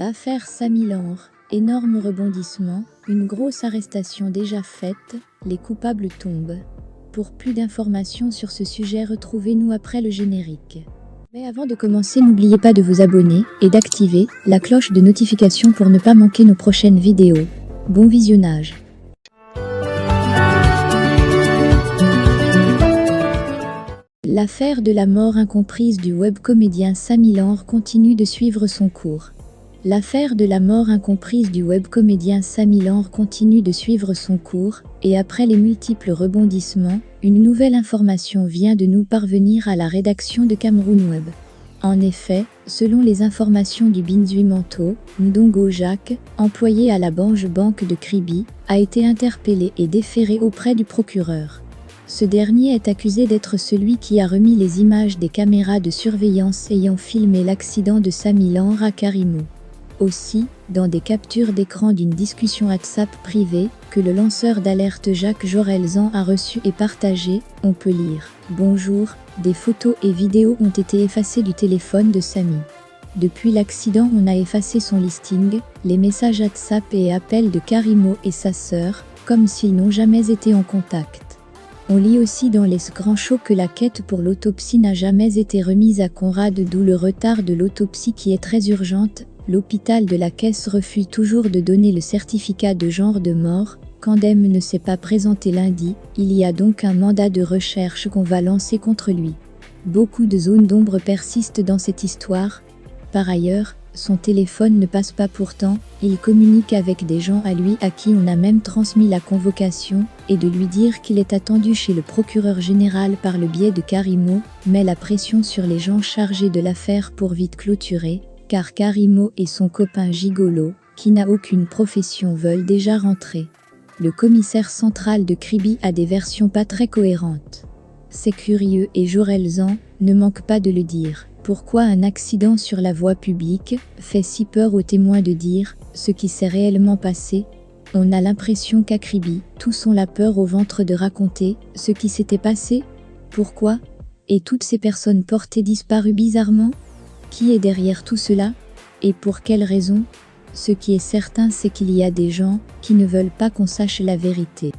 Affaire Samy Lanre, énorme rebondissement, une grosse arrestation déjà faite, les coupables tombent. Pour plus d'informations sur ce sujet, retrouvez-nous après le générique. Mais avant de commencer, n'oubliez pas de vous abonner et d'activer la cloche de notification pour ne pas manquer nos prochaines vidéos. Bon visionnage. L'affaire de la mort incomprise du webcomédien Samy Lanre continue de suivre son cours. L'affaire de la mort incomprise du webcomédien Samy Lanre continue de suivre son cours, et après les multiples rebondissements, une nouvelle information vient de nous parvenir à la rédaction de Cameroun Web. En effet, selon les informations du Binzui Manto, Ndongo Jacques, employé à la banque de Kribi, a été interpellé et déféré auprès du procureur. Ce dernier est accusé d'être celui qui a remis les images des caméras de surveillance ayant filmé l'accident de Samy Lanre à Karimo. Aussi, dans des captures d'écran d'une discussion WhatsApp privée, que le lanceur d'alerte Jacques Jorelzan a reçu et partagé, on peut lire « Bonjour, des photos et vidéos ont été effacées du téléphone de Samy. Depuis l'accident, on a effacé son listing, les messages WhatsApp et appels de Karimo et sa sœur, comme s'ils n'ont jamais été en contact. On lit aussi dans les grands shows que la quête pour l'autopsie n'a jamais été remise à Conrad, d'où le retard de l'autopsie qui est très urgente. L'hôpital de la Caisse refuse toujours de donner le certificat de genre de mort. Candem ne s'est pas présenté lundi, il y a donc un mandat de recherche qu'on va lancer contre lui. Beaucoup de zones d'ombre persistent dans cette histoire. Par ailleurs, son téléphone ne passe pas pourtant, il communique avec des gens à lui à qui on a même transmis la convocation, et de lui dire qu'il est attendu chez le procureur général par le biais de Karimo, met la pression sur les gens chargés de l'affaire pour vite clôturer, car Karimo et son copain Gigolo, qui n'a aucune profession, veulent déjà rentrer. Le commissaire central de Kribi a des versions pas très cohérentes. C'est curieux et Jorelzan ne manque pas de le dire. Pourquoi un accident sur la voie publique fait si peur aux témoins de dire ce qui s'est réellement passé? On a l'impression qu'à Kribi, tous ont la peur au ventre de raconter ce qui s'était passé. Pourquoi? Et toutes ces personnes portées disparues bizarrement? Qui est derrière tout cela? Et pour quelles raisons? Ce qui est certain, c'est qu'il y a des gens qui ne veulent pas qu'on sache la vérité.